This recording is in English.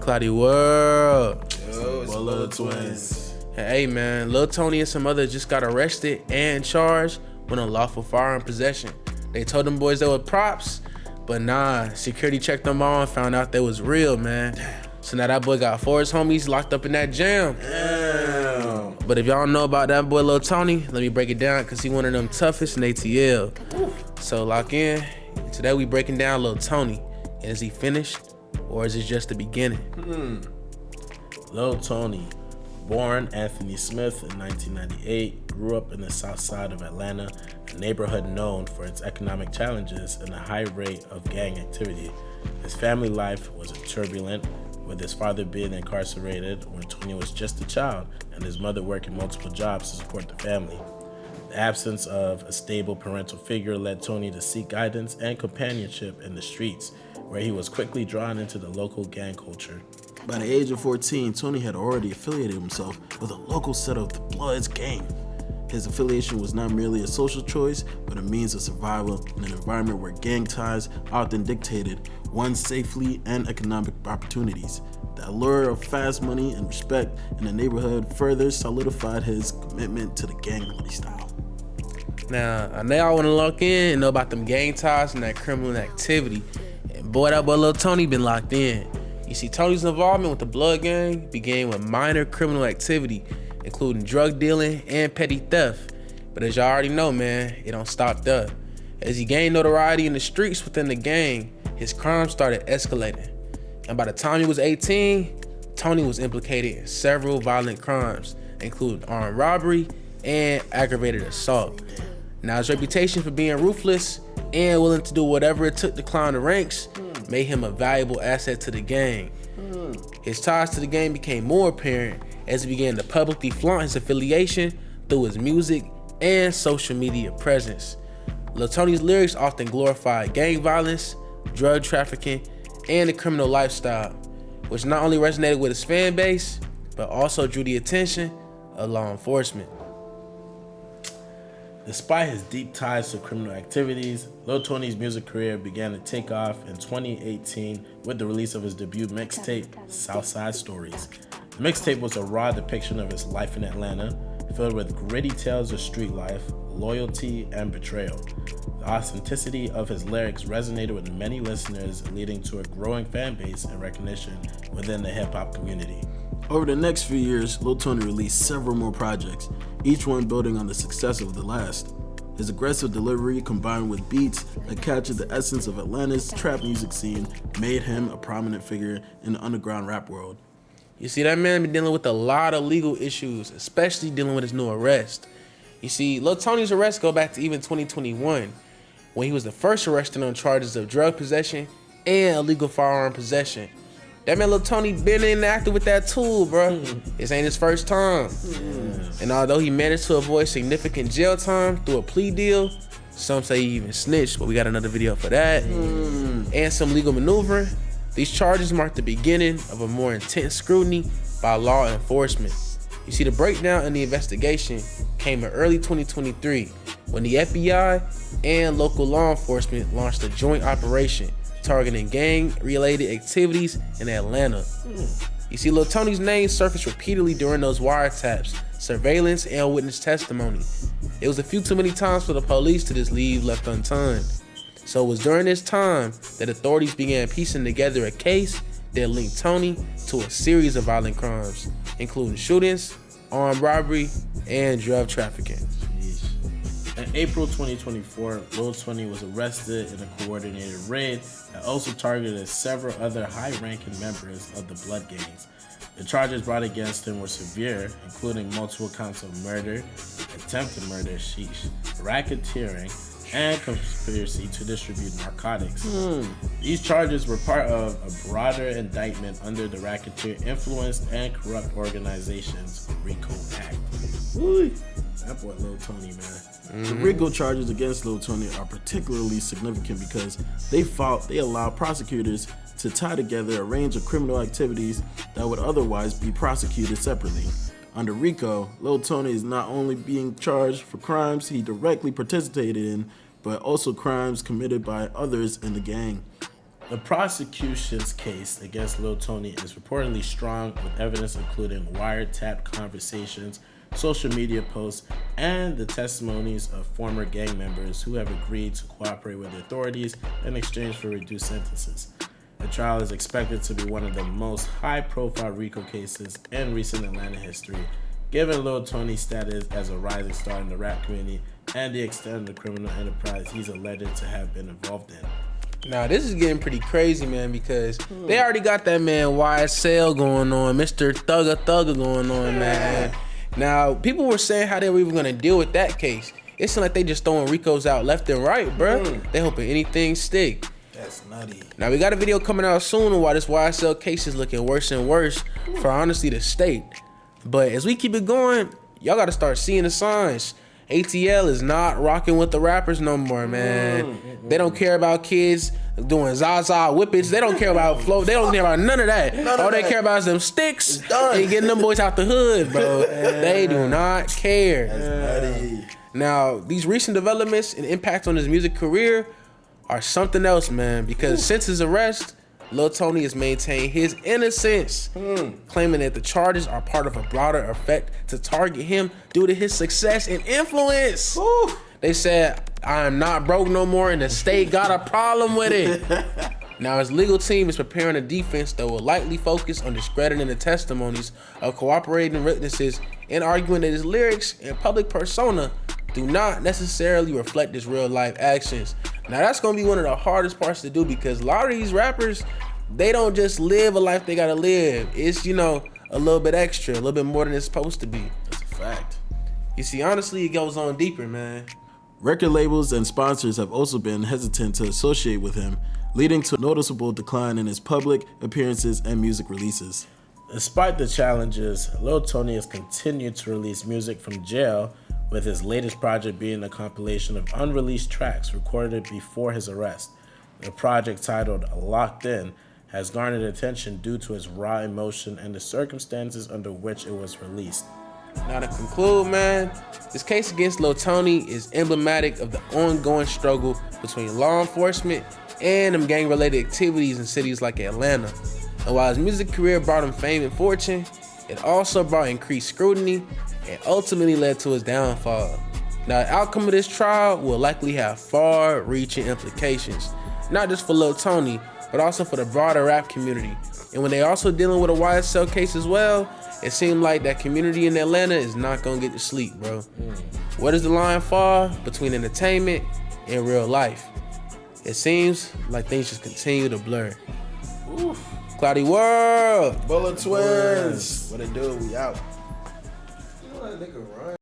ClowdyWorld. Yo, it's Little Twins. Hey man, Lil Tony and some others just got arrested and charged with unlawful firearm possession. They told them boys they were props, but nah, security checked them all and found out they was real, man. So now that boy got 4 of his homies locked up in that jam. Damn. But if y'all know about that boy Lil Tony, let me break it down because he one of them toughest in ATL. So lock in. Today we breaking down Lil Tony. And is he finished or is it just the beginning? Lil Tony, born Anthony Smith in 1998, grew up in the south side of Atlanta, a neighborhood known for its economic challenges and a high rate of gang activity. His family life was turbulent, with his father being incarcerated when Tony was just a child and his mother working multiple jobs to support the family. The absence of a stable parental figure led Tony to seek guidance and companionship in the streets, where he was quickly drawn into the local gang culture. By the age of 14, Tony had already affiliated himself with a local set of the Bloods gang. His affiliation was not merely a social choice, but a means of survival in an environment where gang ties often dictated one's safety and economic opportunities. The allure of fast money and respect in the neighborhood further solidified his commitment to the gang lifestyle. Now, I know y'all want to lock in and know about them gang ties and that criminal activity. And boy, that boy Lil Tony been locked in. You see, Tony's involvement with the Blood gang began with minor criminal activity, including drug dealing and petty theft. But as y'all already know, man, it don't stop there. As he gained notoriety in the streets within the gang, his crimes started escalating. And by the time he was 18, Tony was implicated in several violent crimes, including armed robbery and aggravated assault. Now, his reputation for being ruthless and willing to do whatever it took to climb the ranks made him a valuable asset to the gang. His ties to the gang became more apparent as he began to publicly flaunt his affiliation through his music and social media presence. Lil Tony's lyrics often glorified gang violence, drug trafficking, and the criminal lifestyle, which not only resonated with his fan base, but also drew the attention of law enforcement. Despite his deep ties to criminal activities, Lil Tony's music career began to take off in 2018 with the release of his debut mixtape, Southside Stories. The mixtape was a raw depiction of his life in Atlanta, filled with gritty tales of street life, loyalty, and betrayal. The authenticity of his lyrics resonated with many listeners, leading to a growing fan base and recognition within the hip-hop community. Over the next few years, Lil Tony released several more projects, each one building on the success of the last. His aggressive delivery, combined with beats that captured the essence of Atlanta's trap music scene, made him a prominent figure in the underground rap world. You see, that man been dealing with a lot of legal issues, especially dealing with his new arrest. You see, Lil Tony's arrest go back to even 2021, when he was the first arrested on charges of drug possession and illegal firearm possession. That man Lil Tony been inactive with that tool, bro. This ain't his first time. And although he managed to avoid significant jail time through a plea deal, some say he even snitched, but we got another video for that, and some legal maneuvering, these charges mark the beginning of a more intense scrutiny by law enforcement. You see, the breakdown in the investigation came in early 2023 when the FBI and local law enforcement launched a joint operation targeting gang-related activities in Atlanta. You see, Lil Tony's name surfaced repeatedly during those wiretaps, surveillance, and witness testimony. It was a few too many times for the police to just leave left unturned. So it was during this time that authorities began piecing together a case that linked Tony to a series of violent crimes, including shootings, armed robbery, and drug trafficking. In April 2024, Lil Tony was arrested in a coordinated raid that also targeted several other high-ranking members of the Blood gangs. The charges brought against him were severe, including multiple counts of murder, attempted murder, racketeering, and conspiracy to distribute narcotics. These charges were part of a broader indictment under the Racketeer Influenced and Corrupt Organizations RICO Act. That boy Lil Tony, man. The RICO charges against Lil Tony are particularly significant because they allow prosecutors to tie together a range of criminal activities that would otherwise be prosecuted separately. Under RICO, Lil Tony is not only being charged for crimes he directly participated in, but also crimes committed by others in the gang. The prosecution's case against Lil Tony is reportedly strong, with evidence including wiretapped conversations, social media posts, and the testimonies of former gang members who have agreed to cooperate with the authorities in exchange for reduced sentences. The trial is expected to be one of the most high-profile RICO cases in recent Atlanta history, given Lil Tony's status as a rising star in the rap community and the extent of the criminal enterprise he's alleged to have been involved in. Now, this is getting pretty crazy, man, because they already got that man YSL going on, Mr. Thugger going on, man. Now, people were saying how they were even going to deal with that case. It seemed like they just throwing RICOs out left and right, bruh. They hoping anything stick. That's nutty. Now, we got a video coming out soon on why this YSL case is looking worse and worse for, honestly, the state. But as we keep it going, y'all got to start seeing the signs. ATL is not rocking with the rappers no more, man. They don't care about kids doing Zaza whippets. They don't care about flow. They don't care about none of that. All they care about is them sticks and getting them boys out the hood, bro. They do not care. That's nutty. Now, these recent developments and impact on his music career are something else, man, because since his arrest, Lil Tony has maintained his innocence, claiming that the charges are part of a broader effect to target him due to his success and influence. They said, I am not broke no more, and the state got a problem with it. Now, his legal team is preparing a defense that will likely focus on discrediting the testimonies of cooperating witnesses and arguing that his lyrics and public persona do not necessarily reflect his real life actions. Now, that's gonna be one of the hardest parts to do, because a lot of these rappers, they don't just live a life they gotta live. It's, you know, a little bit extra, a little bit more than it's supposed to be. That's a fact. You see, honestly, it goes on deeper, man. Record labels and sponsors have also been hesitant to associate with him, leading to a noticeable decline in his public appearances and music releases. Despite the challenges, Lil Tony has continued to release music from jail, with his latest project being a compilation of unreleased tracks recorded before his arrest. The project, titled Locked In, has garnered attention due to its raw emotion and the circumstances under which it was released. Now, to conclude, man, this case against Lil Tony is emblematic of the ongoing struggle between law enforcement and them gang-related activities in cities like Atlanta. And while his music career brought him fame and fortune, it also brought increased scrutiny and ultimately led to his downfall. Now, the outcome of this trial will likely have far-reaching implications, not just for Lil Tony, but also for the broader rap community. And when they're also dealing with a YSL case as well, it seemed like that community in Atlanta is not gonna get to sleep, bro. Where does the line fall between entertainment and real life? It seems like things just continue to blur. ClowdyWorld! Bullet Twins. What it do? We out. You know that nigga run.